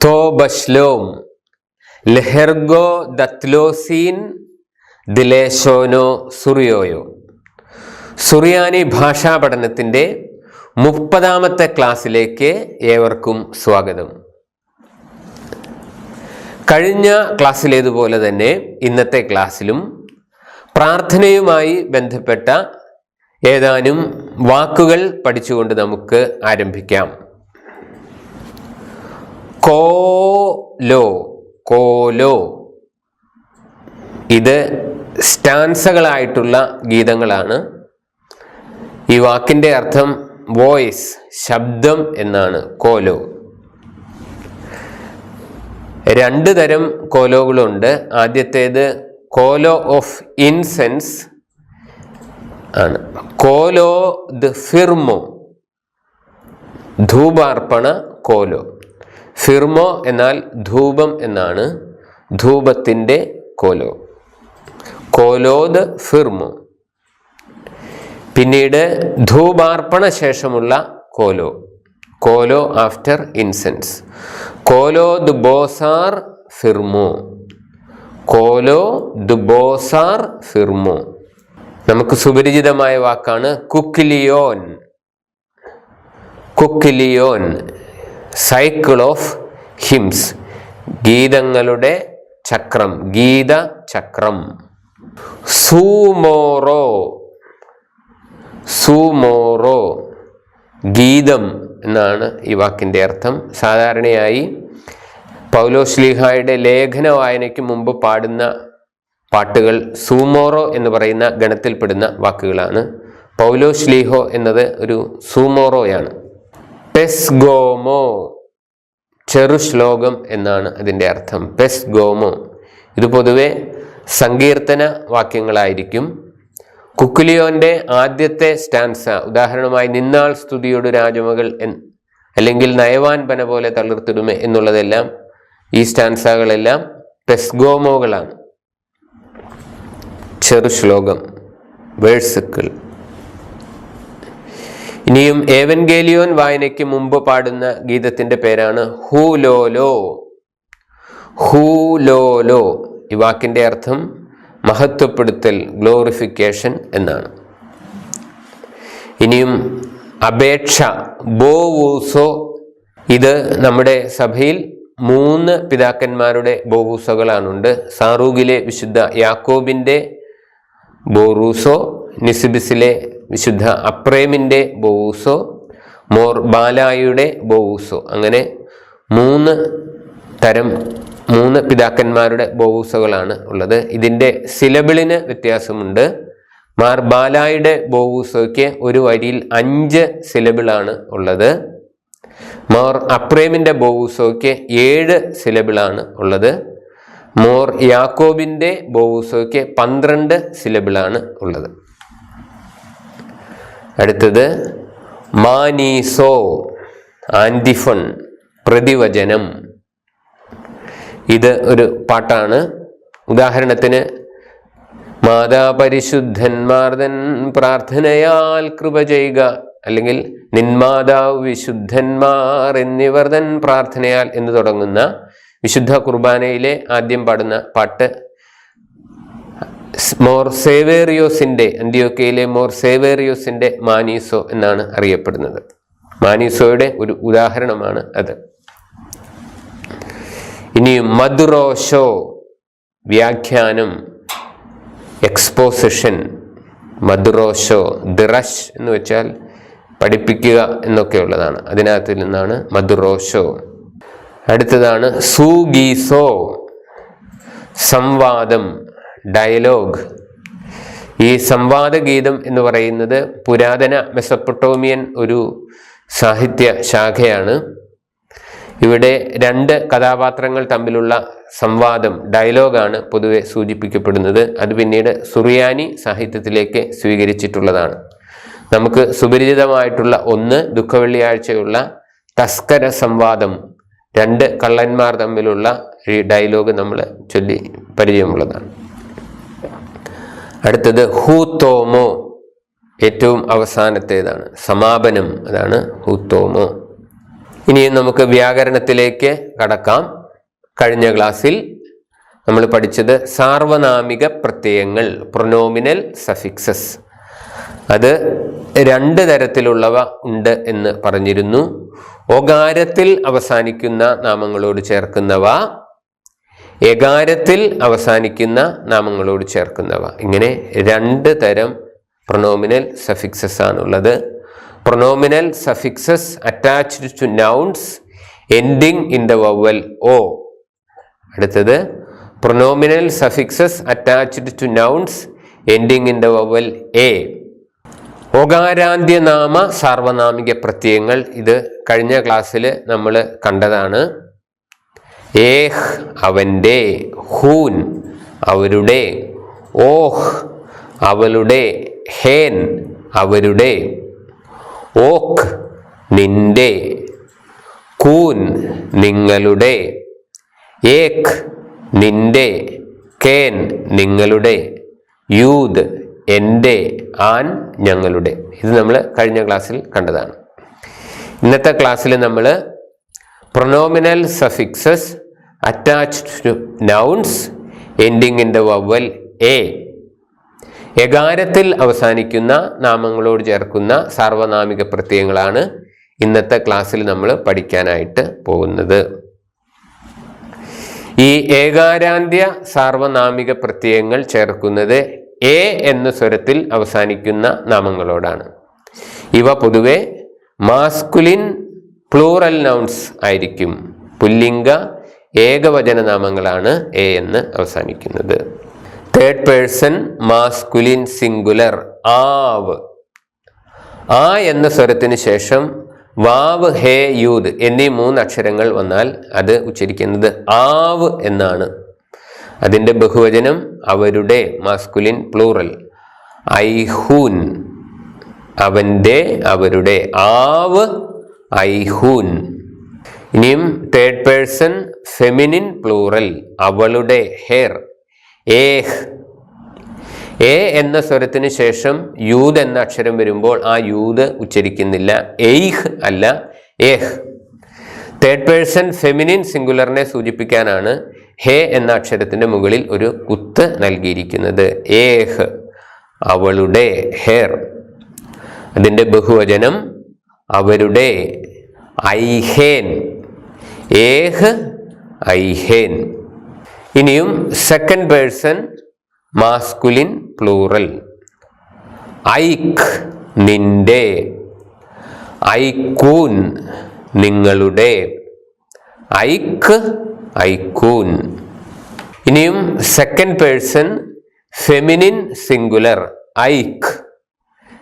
തോബശ്ലോം ലെഹെർഗോ ദത്ലോസീൻ ദിലേശോനോ സുറിയോയോ. സുറിയാനി ഭാഷാ പഠനത്തിൻ്റെ 30ാമത്തെ ക്ലാസ്സിലേക്ക് ഏവർക്കും സ്വാഗതം. കഴിഞ്ഞ ക്ലാസ്സിലേതുപോലെ തന്നെ ഇന്നത്തെ ക്ലാസ്സിലും പ്രാർത്ഥനയുമായി ബന്ധപ്പെട്ട ഏതാനും വാക്കുകൾ പഠിച്ചുകൊണ്ട് നമുക്ക് ആരംഭിക്കാം. കോലോ, കോലോ, ഇത് സ്റ്റാൻസകളായിട്ടുള്ള ഗീതങ്ങളാണ്. ഈ വാക്കിൻ്റെ അർത്ഥം വോയിസ്, ശബ്ദം എന്നാണ്. കോലോ. 2 തരം കോലോകളുണ്ട്. ആദ്യത്തേത് കോലോ ഓഫ് ഇൻസെൻസ് ആണ്. കോലോ ദ ഫിർമോ, ധൂപാർപ്പണ കോലോ. ഫിർമോ എന്നാൽ ധൂപം എന്നാണ്. ധൂപത്തിൻ്റെ കോലോ, കോലോ ദ ഫിർമോ. പിന്നീട് ധൂപാർപ്പണ ശേഷമുള്ള കോലോ, കോലോ ആഫ്റ്റർ ഇൻസെൻസ്, കോലോ ദ് ബോസാർ ഫിർമോ, കോലോ ദ് ബോസാർ ഫിർമോ. നമുക്ക് സുപരിചിതമായ വാക്കാണ് കുക്കിലിയോൻ. കുക്കിലിയോൻ, സൈക്കിൾ ഓഫ് ഹിംസ്, ഗീതങ്ങളുടെ ചക്രം, ഗീത ചക്രം. സൂമോറോ, സൂമോറോ, ഗീതം എന്നാണ് ഈ വാക്കിൻ്റെ അർത്ഥം. സാധാരണയായി പൗലോസ്ലീഹായുടെ ലേഖന വായനയ്ക്ക് മുമ്പ് പാടുന്ന പാട്ടുകൾ സൂമോറോ എന്ന് പറയുന്ന ഗണത്തിൽപ്പെടുന്ന വാക്കുകളാണ്. പൗലോസ്ലീഹോ എന്നത് ഒരു സൂമോറോയാണ്. പെസ്ഗോമോ, ചെറു ശ്ലോകം എന്നാണ് അതിൻ്റെ അർത്ഥം. പെസ്ഗോമോ, ഇത് പൊതുവെ സങ്കീർത്തന വാക്യങ്ങളായിരിക്കും. കുക്കുലിയോന്റെ ആദ്യത്തെ സ്റ്റാൻസ, ഉദാഹരണമായി നിന്നാൾ സ്തുതിയോട് രാജമകൾ അല്ലെങ്കിൽ നയവാൻ പന പോലെ തളിർത്തിടുമേ എന്നുള്ളതെല്ലാം, ഈ സ്റ്റാൻസകളെല്ലാം പെസ്ഗോമോകളാണ്, ചെറു ശ്ലോകം, വേഴ്സുക്കൾ. ഇനിയും ഏവൻഗേലിയോൻ വായനയ്ക്ക് മുമ്പ് പാടുന്ന ഗീതത്തിന്റെ പേരാണ് ഹൂലോലോ. ഹൂലോലോ, ഈ വാക്കിന്റെ അർത്ഥം മഹത്വപ്പെടുത്തൽ, ഗ്ലോറിഫിക്കേഷൻ എന്നാണ്. ഇനിയും അപേക്ഷ, ബോവൂസോ. ഇത് നമ്മുടെ സഭയിൽ 3 പിതാക്കന്മാരുടെ ബോവൂസകളാണുണ്ട്. സാറൂഗിലെ വിശുദ്ധ യാക്കോബിൻ്റെ ബോറൂസോ, നിസിബിസിലെ വിശുദ്ധ അപ്രേമിൻ്റെ ബോവൂസോ, മോർ ബാലായുടെ ബോവൂസോ. അങ്ങനെ 3 പിതാക്കന്മാരുടെ ബോവൂസകളാണ് ഉള്ളത്. ഇതിൻ്റെ സിലബിളിന് വ്യത്യാസമുണ്ട്. മാർ ബാലായുടെ ബോവൂസോയ്ക്ക് ഒരു വരിയിൽ 5 സിലബിളാണ് ഉള്ളത്. മോർ അപ്രേമിൻ്റെ ബോവൂസോയ്ക്ക് 7 സിലബിളാണ് ഉള്ളത്. മോർ യാക്കോബിൻ്റെ ബോവൂസോയ്ക്ക് 12 സിലബിളാണ് ഉള്ളത്. അടുത്തത് മാനീസോ, ആൻറ്റിഫൺ, പ്രതിവചനം. ഇത് ഒരു പാട്ടാണ്. ഉദാഹരണത്തിന് മാതാപരിശുദ്ധന്മാർതൻ പ്രാർത്ഥനയാൽ കൃപ ചെയ്യുക, അല്ലെങ്കിൽ നിന്മാതാവ് വിശുദ്ധന്മാർ എന്നിവർ തൻ പ്രാർത്ഥനയാൽ എന്ന് തുടങ്ങുന്ന വിശുദ്ധ കുർബാനയിലെ ആദ്യം പാടുന്ന പാട്ട് മോർ സേവേറിയോസിൻ്റെ, അന്ത്യോക്യയിലെ മോർ സേവേറിയോസിൻ്റെ മാനീസോ എന്നാണ് അറിയപ്പെടുന്നത്. മാനീസോയുടെ ഒരു ഉദാഹരണമാണ് അത്. ഇനിയും മദ്രോഷോ, വ്യാഖ്യാനം, എക്സ്പോസിഷൻ. മദ്രോഷോ, ദിറഷ് എന്ന് വെച്ചാൽ പഠിപ്പിക്കുക എന്നൊക്കെ ഉള്ളതാണ്. അതിനകത്തിൽ നിന്നാണ് മദ്രോഷോ. അടുത്തതാണ് സൂഗീസോ, സംവാദം, ഡയലോഗ്. ഈ സംവാദഗീതം എന്ന് പറയുന്നത് പുരാതന മെസപ്പൊട്ടോമിയൻ ഒരു സാഹിത്യ ശാഖയാണ്. ഇവിടെ 2 കഥാപാത്രങ്ങൾ തമ്മിലുള്ള സംവാദം, ഡയലോഗാണ് പൊതുവെ സൂചിപ്പിക്കപ്പെടുന്നത്. അത് പിന്നീട് സുറിയാനി സാഹിത്യത്തിലേക്ക് സ്വീകരിച്ചിട്ടുള്ളതാണ്. നമുക്ക് സുപരിചിതമായിട്ടുള്ള ഒന്ന് ദുഃഖവെള്ളിയാഴ്ചയുള്ള തസ്കര സംവാദം, 2 കള്ളന്മാർ തമ്മിലുള്ള ഈ ഡയലോഗ് നമ്മൾ ചൊല്ലി പരിചയമുള്ളതാണ്. അടുത്തത് ഹൂത്തോമോ, ഏറ്റവും അവസാനത്തേതാണ്, സമാപനം, അതാണ് ഹൂത്തോമോ. ഇനിയും നമുക്ക് വ്യാകരണത്തിലേക്ക് കടക്കാം. കഴിഞ്ഞ ക്ലാസ്സിൽ നമ്മൾ പഠിച്ചത് സാർവനാമിക പ്രത്യയങ്ങൾ, പ്രൊനോമിനൽ സഫിക്സസ്. അത് രണ്ട് തരത്തിലുള്ളവ ഉണ്ട് എന്ന് പറഞ്ഞിരുന്നു. ഒകാരത്തിൽ അവസാനിക്കുന്ന നാമങ്ങളോട് ചേർക്കുന്നവ, എകാരത്തിൽ അവസാനിക്കുന്ന നാമങ്ങളോട് ചേർക്കുന്നവ. ഇങ്ങനെ രണ്ട് തരം പ്രൊനോമിനൽ സഫിക്സസ് ആണുള്ളത്. Pronominal suffixes attached to nouns ending in the vowel ഓ. അടുത്തത് pronominal suffixes attached to nouns ending in the vowel എ. ഒകാരാന്ത്യനാമ സാർവനാമിക പ്രത്യയങ്ങൾ ഇത് കഴിഞ്ഞ ക്ലാസ്സിൽ നമ്മൾ കണ്ടതാണ്. ഏഹ് അവൻ്റെ, ഹൂൻ അവരുടെ, ഓഹ് അവളുടെ, ഹേൻ അവരുടെ, ഓക്ക് നിന്റെ, കൂൻ നിങ്ങളുടെ, ഏക് നിന്റെ, കേൻ നിങ്ങളുടെ, യൂദ് എൻ്റെ, ആൻ ഞങ്ങളുടെ. ഇത് നമ്മൾ കഴിഞ്ഞ ക്ലാസ്സിൽ കണ്ടതാണ്. ഇന്നത്തെ ക്ലാസ്സിൽ നമ്മൾ pronominal suffixes attached to nouns ending in the vowel എ, എകാരത്തിൽ അവസാനിക്കുന്ന നാമങ്ങളോട് ചേർക്കുന്ന സാർവനാമിക പ്രത്യയങ്ങളാണ് ഇന്നത്തെ ക്ലാസ്സിൽ നമ്മൾ പഠിക്കാനായിട്ട് പോകുന്നത്. ഈ ഏകാരാന്ത്യ സാർവനാമിക പ്രത്യയങ്ങൾ ചേർക്കുന്നത് എ എന്ന സ്വരത്തിൽ അവസാനിക്കുന്ന നാമങ്ങളോടാണ്. ഇവ പൊതുവെ മാസ്കുലിൻ പ്ലൂറൽ നൗൺസ് ആയിരിക്കും. പുല്ലിംഗ ഏകവചന നാമങ്ങളാണ് എ എന്ന് അവസാനിക്കുന്നത്. തേർഡ് പേഴ്സൺ മാസ്കുലിൻ സിംഗുലർ ആവ്. ആ എന്ന സ്വരത്തിന് ശേഷം വാവ്, ഹേ, യൂദ് എന്നീ 3 അക്ഷരങ്ങൾ വന്നാൽ അത് ഉച്ചരിക്കുന്നത് ആവ് എന്നാണ്. അതിൻ്റെ ബഹുവചനം അവരുടെ, മാസ്കുലിൻ പ്ലൂറൽ, ഐഹൂൻ അവൻ്റെ, അവരുടെ, ആവ് ഐഹൂൻ. ഇനിയും തേർഡ് പേഴ്സൺ ഫെമിനിൻ പ്ലൂറൽ അവളുടെ, ഹെർ, ഏഹ്. എ എന്ന സ്വരത്തിന് ശേഷം യൂദ് എന്ന അക്ഷരം വരുമ്പോൾ ആ യൂദ് ഉച്ചരിക്കുന്നില്ല, എയ്ഹ് അല്ല ഏഹ്. തേർഡ് പേഴ്സൺ ഫെമിനിൻ സിംഗുലറിനെ സൂചിപ്പിക്കാനാണ് ഹേ എന്ന അക്ഷരത്തിന്റെ മുകളിൽ ഒരു കുത്ത് നൽകിയിരിക്കുന്നത്. ഏഹ് അവളുടെ, ഹെർ. അതിൻ്റെ ബഹുവചനം അവരുടെ, ഐഹേൻ, ഏഹ് ഐഹേൻ. ഇനിയും സെക്കൻഡ് പേഴ്സൺ മാസ്കുലിൻ പ്ലൂറൽ ഐക്ക് നിന്റെ, ഐക്കൂൻ നിങ്ങളുടെ, ഐക്ക് ഐക്കൂൻ. ഇനിയും സെക്കൻഡ് പേഴ്സൺ ഫെമിനിൻ സിംഗുലർ ഐക്ക്.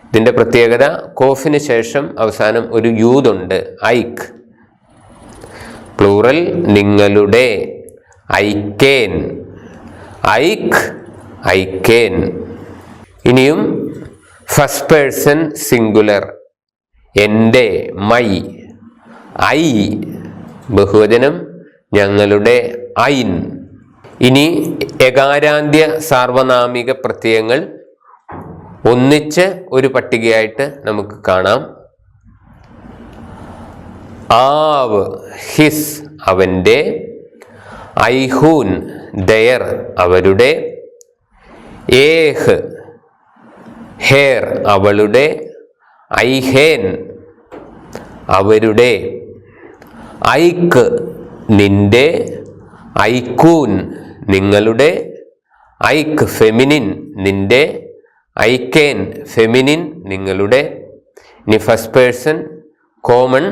ഇതിൻ്റെ പ്രത്യേകത കോഫിന് ശേഷം അവസാനം ഒരു യൂദുണ്ട്, ഐക്ക്. പ്ലൂറൽ നിങ്ങളുടെ, ഐക്കേൻ, ഐക്ക് ഐക്കേൻ. ഇനിയും ഫസ്റ്റ് പേഴ്സൺ സിംഗുലർ എൻ്റെ, മൈ, ഐ ബഹുവചനം ഞങ്ങളുടെ, ഐൻ. ഇനി എകാരാന്ത്യ സാർവനാമിക പ്രത്യയങ്ങൾ ഒന്നിച്ച് ഒരു പട്ടികയായിട്ട് നമുക്ക് കാണാം. ആവ്, ഹിസ് അവൻ്റെ, ഐഹൂൻ ദയർ അവരുടെ, ഏഹ് ഹേർ അവളുടെ, ഐഹേൻ അവരുടെ, ഐക്ക് നിന്റെ, ഐക്കൂൻ നിങ്ങളുടെ, ഐക്ക് ഫെമിനിൻ നിന്റെ, ഐക്കേൻ ഫെമിനിൻ നിങ്ങളുടെ. ഇനി ഫസ്റ്റ് പേഴ്സൺ കോമൺ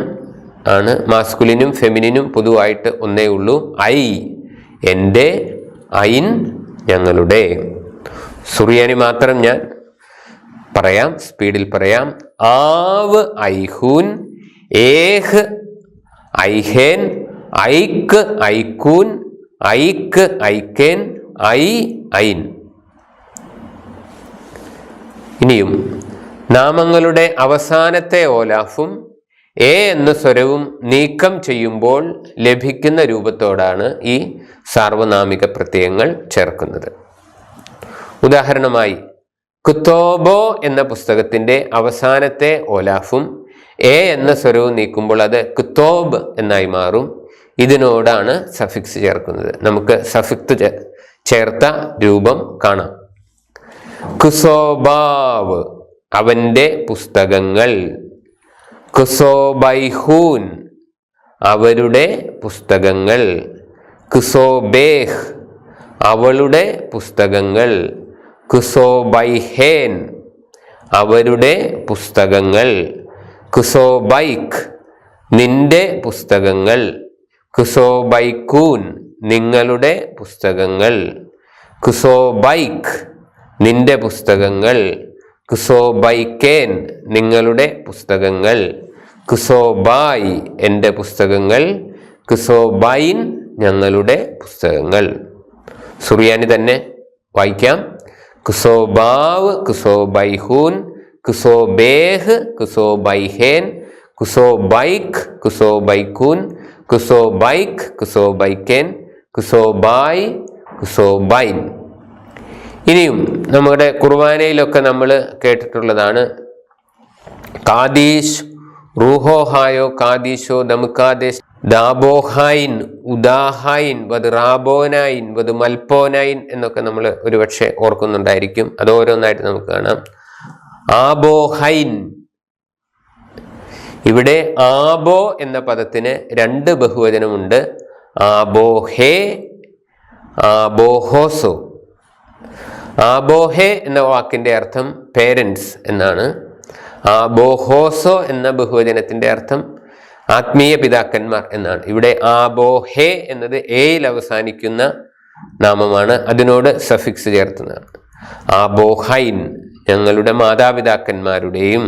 ആണ്, മാസ്കുലിനും ഫെമിനിനും പൊതുവായിട്ട് ഒന്നേ ഉള്ളൂ. ഐ എൻ്റെ, ഐൻ ഞങ്ങളുടെ. സുറിയാനി മാത്രം ഞാൻ പറയാം, സ്പീഡിൽ പറയാം. ആവ് ഐഹൂൻ, ഏഹ് ഐഹേൻ, ഐക്ക് ഐക്കൂൻ, ഐക്ക് ഐക്കേൻ, ഐ ഐൻ. ഇനിയും നാമങ്ങളുടെ അവസാനത്തെ ഓലാഫും എ എന്ന സ്വരവും നീക്കം ചെയ്യുമ്പോൾ ലഭിക്കുന്ന രൂപത്തോടാണ് ഈ സാർവനാമിക പ്രത്യയങ്ങൾ ചേർക്കുന്നത്. ഉദാഹരണമായി കുത്തോബോ എന്ന പുസ്തകത്തിൻ്റെ അവസാനത്തെ ഓലാഫും എ എന്ന സ്വരവും നീക്കുമ്പോൾ അത് കുത്തോബ് എന്നായി മാറും. ഇതിനോടാണ് സഫിക്സ് ചേർക്കുന്നത്. നമുക്ക് സഫിക്സ് ചേർത്ത രൂപം കാണാം. കുസോബാവ് അവന്റെ പുസ്തകങ്ങൾ, കുസോബൈഹൂൻ അവരുടെ പുസ്തകങ്ങൾ, കുസോബേഹ് അവളുടെ പുസ്തകങ്ങൾ, കുസോബൈഹേൻ അവരുടെ പുസ്തകങ്ങൾ, കുസോബൈക്ക് നിന്റെ പുസ്തകങ്ങൾ, കുസോബൈക്കൂൻ നിങ്ങളുടെ പുസ്തകങ്ങൾ, കുസോബൈക്ക് നിന്റെ പുസ്തകങ്ങൾ, കുസോബൈക്കേൻ നിങ്ങളുടെ പുസ്തകങ്ങൾ, കുസോബായ് എൻ്റെ പുസ്തകങ്ങൾ, കുസോബൈൻ ഞങ്ങളുടെ പുസ്തകങ്ങൾ. സുറിയാനി തന്നെ വായിക്കാം. കുസോബാവ്, കുസോബൈഹൂൻ, കുസോബേഹ്, കുസോബൈഹേൻ, കുസോബൈക്ക്, കുസോബൈക്കൂൻ, കുസോബൈക്ക്, കുസോബൈക്കേൻ, കുസോബായ്, കുസോബൈൻ. ഇനിയും നമ്മുടെ കുർബാനയിലൊക്കെ നമ്മൾ കേട്ടിട്ടുള്ളതാണ് കാദീഷ്, റൂഹോഹായോ, കാദീഷോ, ദമുക്കാദേശ്, ദാബോഹായിൻ, ഉദാഹായിൻ, വത് റാബോനായിൻ, വത് മൽപ്പോനായിൻ എന്നൊക്കെ നമ്മൾ ഒരുപക്ഷെ ഓർക്കുന്നുണ്ടായിരിക്കും. അത് ഓരോന്നായിട്ട് നമുക്ക് കാണാം. ആബോഹൈൻ, ഇവിടെ ആബോ എന്ന പദത്തിന് രണ്ട് ബഹുവചനമുണ്ട്. ആബോഹേ, ആബോഹോസോ. ആബോഹേ എന്ന വാക്കിൻ്റെ അർത്ഥം പേരൻസ് എന്നാണ്. ആബോഹോസോ എന്ന ബഹുവചനത്തിൻ്റെ അർത്ഥം ആത്മീയ പിതാക്കന്മാർ എന്നാണ്. ഇവിടെ ആബോഹേ എന്നത് എയിൽ അവസാനിക്കുന്ന നാമമാണ്. അതിനോട് സഫിക്സ് ചേർത്തുന്നതാണ്. ആബോഹൈൻ ഞങ്ങളുടെ മാതാപിതാക്കന്മാരുടെയും.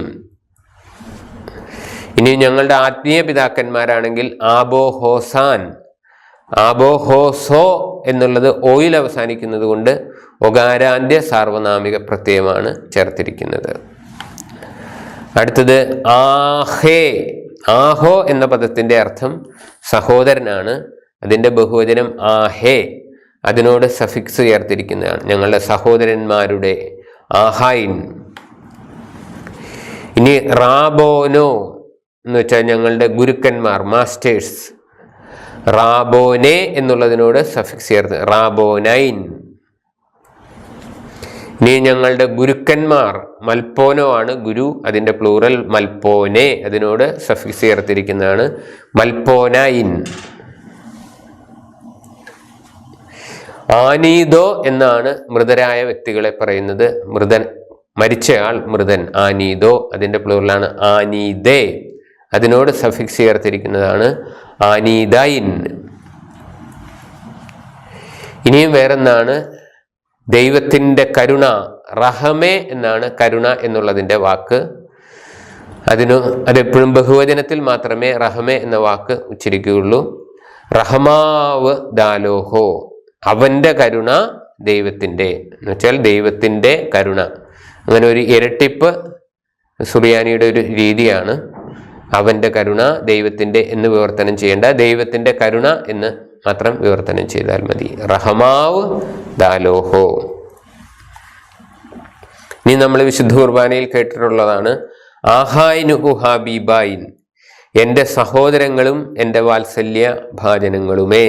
ഇനി ഞങ്ങളുടെ ആത്മീയ പിതാക്കന്മാരാണെങ്കിൽ ആബോഹോസാൻ, ആബോഹോസോ എന്നുള്ളത് ഓയിൽ അവസാനിക്കുന്നത് കൊണ്ട് ഒകാരാന്ത്യ സാർവനാമിക പ്രത്യയമാണ് ചേർത്തിരിക്കുന്നത്. അടുത്തത് ആഹേ. ആഹോ എന്ന പദത്തിൻ്റെ അർത്ഥം സഹോദരനാണ്. അതിൻ്റെ ബഹുവചനം ആഹേ. അതിനോട് സഫിക്സ് ചേർത്തിരിക്കുന്നതാണ്. ഞങ്ങളുടെ സഹോദരന്മാരുടെ, ആഹായിൻ. ഇനി റാബോനോ എന്ന് വെച്ചാൽ ഞങ്ങളുടെ ഗുരുക്കന്മാർ, മാസ്റ്റേഴ്സ്. റാബോനെ എന്നുള്ളതിനോട് സഫിക്സ് ചേർത്ത് റാബോനൈൻ. ഇനി ഞങ്ങളുടെ ഗുരുക്കന്മാർ, മൽപ്പോനോ ആണ് ഗുരു, അതിൻ്റെ പ്ലൂറൽ മൽപ്പോനെ. അതിനോട് സഫിക്സ് ചേർത്തിരിക്കുന്നതാണ് മൽപ്പോനൈൻ. ആനീദോ എന്നാണ് മൃതരായ വ്യക്തികളെ പറയുന്നത്. മരിച്ചയാൾ മൃതൻ, ആനീദോ. അതിൻ്റെ പ്ലൂറലാണ് ആനീദേ. അതിനോട് സഫിക്സ് ചേർത്തിരിക്കുന്നതാണ് ആനീദൈൻ. ഇനിയും വേറെന്താണ് ദൈവത്തിൻ്റെ കരുണ, റഹമേ എന്നാണ് കരുണ എന്നുള്ളതിൻ്റെ വാക്ക്. അതെപ്പോഴും ബഹുവചനത്തിൽ മാത്രമേ റഹമേ എന്ന വാക്ക് ഉച്ചരിക്കുകയുള്ളൂ. റഹമാവ് ദാലോഹോ അവൻ്റെ കരുണ ദൈവത്തിൻ്റെ എന്ന് വെച്ചാൽ ദൈവത്തിൻ്റെ കരുണ. അങ്ങനെ ഒരു ഇരട്ടിപ്പ് സുറിയാനിയുടെ ഒരു രീതിയാണ്. അവൻ്റെ കരുണ ദൈവത്തിൻ്റെ എന്ന് വിവർത്തനം ചെയ്യേണ്ട, ദൈവത്തിൻ്റെ കരുണ എന്ന് മാത്രം വിവർത്തനം ചെയ്താൽ മതി. റഹമാവ് ദാലോഹോ. ഇനി നമ്മൾ വിശുദ്ധ കുർബാനയിൽ കേട്ടിട്ടുള്ളതാണ് ആഹായിനുഹു ഹാബീബായിൻ എൻ്റെ സഹോദരങ്ങളും എൻ്റെ വാത്സല്യ ഭാജനങ്ങളുമേ.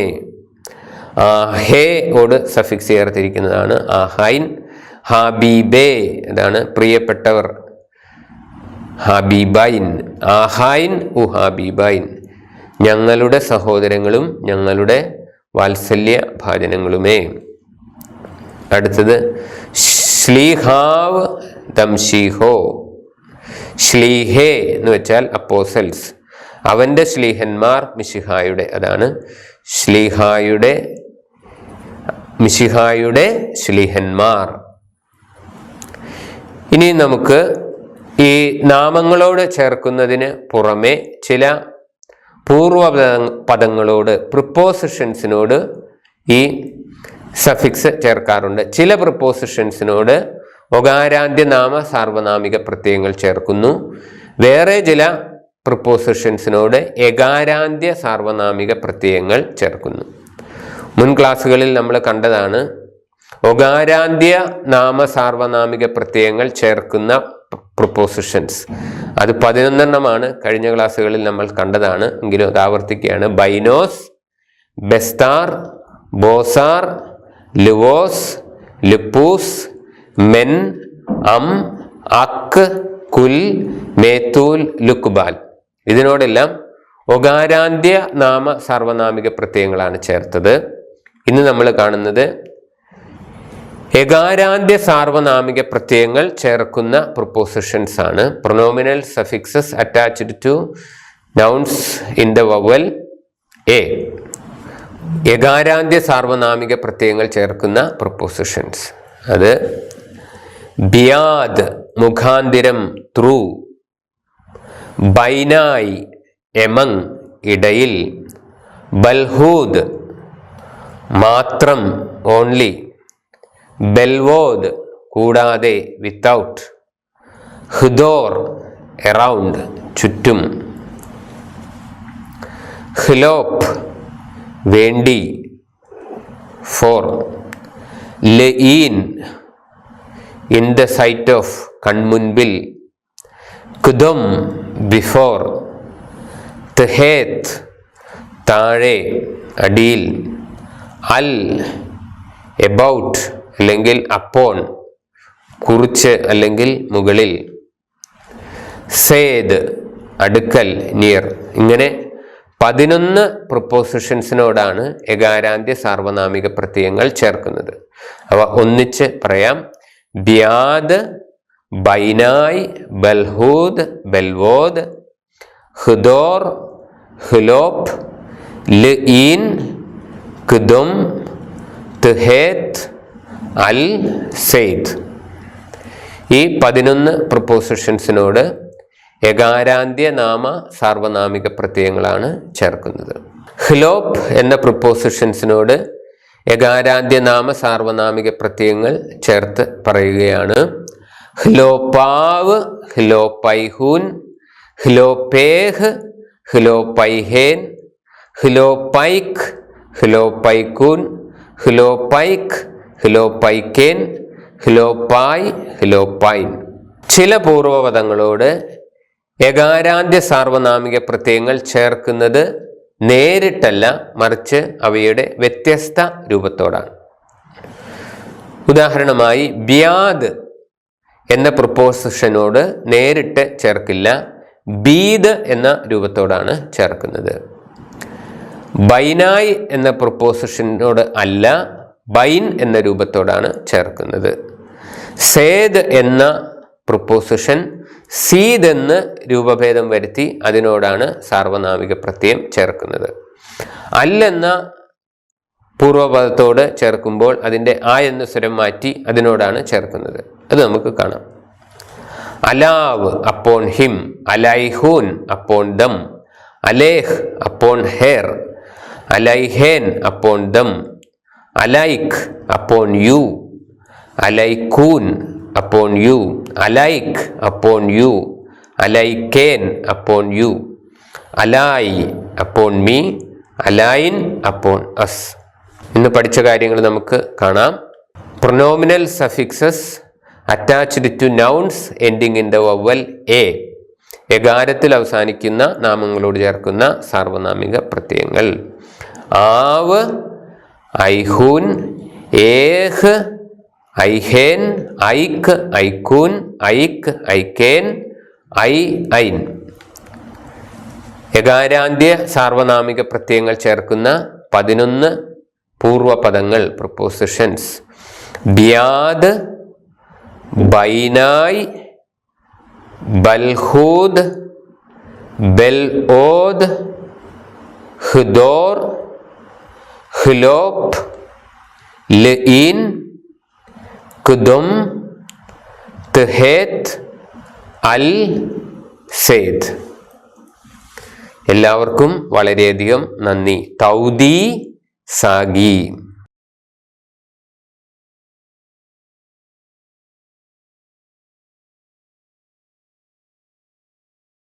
ആഹേ ഓട് സഫിക്സ് ചേർത്തിരിക്കുന്നതാണ് ആഹായിൻ. ഹാബീബേ അതാണ് പ്രിയപ്പെട്ടവർ, ഹാബീബൈൻ. ആഹായിൻ ഉ ഹാബീബൈൻ ഞങ്ങളുടെ സഹോദരങ്ങളും ഞങ്ങളുടെ വാത്സല്യ ഭാജനങ്ങളുമേ. അടുത്തത് ശ്ലീഹാവ് ദംശീഹോ. ശ്ലീഹേ എന്ന് വെച്ചാൽ അപ്പോസൽസ്, അവൻ്റെ ശ്ലീഹന്മാർ മിശിഹായുടെ. അതാണ് മിശിഹായുടെ ശ്ലീഹന്മാർ. ഇനി നമുക്ക് ഈ നാമങ്ങളോട് ചേർക്കുന്നതിന് പുറമെ ചില പൂർവ പദങ്ങളോട്, പ്രിപ്പോസിഷൻസിനോട് ഈ സഫിക്സ് ചേർക്കാറുണ്ട്. ചില പ്രിപ്പോസിഷൻസിനോട് ഒകാരാന്ത്യ നാമ സാർവനാമിക പ്രത്യയങ്ങൾ ചേർക്കുന്നു. വേറെ ചില പ്രിപ്പോസിഷൻസിനോട് എകാരാന്ത്യ സാർവനാമിക പ്രത്യയങ്ങൾ ചേർക്കുന്നു. മുൻ ക്ലാസ്സുകളിൽ നമ്മൾ കണ്ടതാണ് ഒകാരാന്ത്യ നാമ സാർവനാമിക പ്രത്യയങ്ങൾ ചേർക്കുന്ന പ്രിപ്പോസിഷൻസ്. അത് 11 കഴിഞ്ഞ ക്ലാസ്സുകളിൽ നമ്മൾ കണ്ടതാണ്, എങ്കിലും അത് ആവർത്തിക്കുകയാണ്. ബൈനോസ്, ബെസ്താർ, ബോസാർ, ലുവോസ്, ലുപ്പൂസ്, മെൻ, അം, അക്ക്, കുൽ, മേത്തൂൽ, ലുക്ബാൽ. ഇതിനോടെല്ലാം ഒകാരാന്ത്യ നാമ സാർവനാമിക പ്രത്യയങ്ങളാണ് ചേർത്തത്. ഇന്ന് നമ്മൾ കാണുന്നത് എകാരാന്ത്യ സാർവനാമിക പ്രത്യയങ്ങൾ ചേർക്കുന്ന പ്രിപ്പോസിഷൻസ് ആണ്. Pronominal suffixes attached to nouns in the vowel എ. എകാരാന്ത്യ സാർവനാമിക പ്രത്യയങ്ങൾ ചേർക്കുന്ന പ്രിപ്പോസിഷൻസ്. അത് ബിയാദ് മുഖാന്തിരം ത്രൂ, ബൈനായി എമങ് ഇടയിൽ, ബൽഹൂദ് മാത്രം ഓൺലി, ബെൽവോദ് കൂടാതെ വിത്തൗട്ട്, ഹിദോർ എറൗണ്ട് ചുറ്റും, ഖിലോപ്പ് വേണ്ടി ഫോർ, ലഈൻ ഇൻ ദ സൈറ്റ് ഓഫ് കൺമുൻപിൽ, ഖുദം ബിഫോർ, തഹേത്ത് താഴെ അടിയിൽ, അൽ എബൌട്ട് അല്ലെങ്കിൽ അപ്പോൺ കുറിച്ച് അല്ലെങ്കിൽ മുകളിൽ, സേദ് അടുക്കൽ നിയർ. ഇങ്ങനെ 11 പ്രിപ്പോസിഷൻസിനോടാണ് എകാരാന്ത്യ സാർവനാമിക പ്രത്യയങ്ങൾ ചേർക്കുന്നത്. അവ ഒന്നിച്ച് പറയാം. ബിയാദ്, ബൈനായ്, ബൽഹൂദ്, ബെൽവോദ്, ഹിദോർ, ഹിലോപ്പ്, ലഈൻ, ഖുദം, തഹേത്ത്, അൽ, സെയ്ദ്. ഈ 11 പ്രിപ്പോസിഷൻസിനോട് എകാരാന്ത്യ നാമ സാർവനാമിക പ്രത്യയങ്ങളാണ് ചേർക്കുന്നത്. ഖിലോപ്പ് എന്ന പ്രിപ്പോസിഷൻസിനോട് എകാരാന്ത്യ നാമ സാർവനാമിക പ്രത്യയങ്ങൾ ചേർത്ത് പറയുകയാണ്. ഖിലോപ്പാവ്, ഖിലോപ്പൈഹൂൻ, ഖിലോപ്പേഹ്, ഖിലോപ്പൈഹേൻ, ഖിലോപ്പൈക്ക്, ഖിലോപ്പൈക്കൂൻ, ഖിലോപ്പൈക്ക്, ഖിലോപ്പൈക്കേൻ, ഖിലോപ്പായ്, ഖിലോപ്പൈൻ. ചില പൂർവപദങ്ങളോട് എകാരാന്ത്യ സാർവനാമിക പ്രത്യയങ്ങൾ ചേർക്കുന്നത് നേരിട്ടല്ല, മറിച്ച് അവയുടെ വ്യത്യസ്ത രൂപത്തോടാണ്. ഉദാഹരണമായി ബിയാദ് എന്ന പ്രിപ്പോസിഷനോട് നേരിട്ട് ചേർക്കില്ല, ബീദ് എന്ന രൂപത്തോടാണ് ചേർക്കുന്നത്. ബൈനായ് എന്ന പ്രിപ്പോസിഷനോട് അല്ല, ബൈൻ എന്ന രൂപത്തോടാണ് ചേർക്കുന്നത്. സേദ് എന്ന പ്രിപ്പോസിഷൻ സീദ് എന്ന് രൂപഭേദം വരുത്തി അതിനോടാണ് സാർവനാമിക പ്രത്യയം ചേർക്കുന്നത്. അല്ലെന്ന പൂർവപദത്തോട് ചേർക്കുമ്പോൾ അതിൻ്റെ ആ എന്ന സ്വരം മാറ്റി അതിനോടാണ് ചേർക്കുന്നത്. അത് നമുക്ക് കാണാം. അലാവ് അപ്പോൺ ഹിം, അലൈഹൂൻ അപ്പോൺ ദം, അലേഹ് അപ്പോൺ ഹെയർ, അലൈഹേൻ അപ്പോൺ ദം, അലൈക്ക് അപ്പോൺ യു, അലൈക്കൂൻ അപ്പോൺ യു, അലൈക്ക് അപ്പോൺ യു, അലൈക്കേൻ അപ്പോൺ യു, അലായി അപ്പോൺ മീ, അലൈൻ അപ്പോൺ അസ്. ഇന്ന് പഠിച്ച കാര്യങ്ങൾ നമുക്ക് കാണാം. Pronominal suffixes attached to nouns ending in the vowel എ. എകാരത്തിൽ അവസാനിക്കുന്ന നാമങ്ങളോട് ചേർക്കുന്ന സാർവനാമിക പ്രത്യയങ്ങൾ. ആവ്, ഐഹൂൻ, ഏഹ്, ഐഹേൻ, ഐക്ക്, ഐക്കൂൻ, ഐക്ക്, ഐക്കേൻ, ഐൻ. എകാരാന്ത്യ സാർവനാമിക പ്രത്യയങ്ങൾ ചേർക്കുന്ന 11 പൂർവപദങ്ങൾ പ്രിപ്പോസിഷൻസ്. ബിയാദ്, ബൈനായ്, ബൽഹൂദ്, ബെൽഓദ്, ഹിദോർ, ഖിലോപ്പ്, ലഈൻ, ഖുദം, തഹേത്ത്, അൽ, സെയ്ദ്. എല്ലാവർക്കും വളരെയധികം നന്ദി. തൗദീ സാഗി.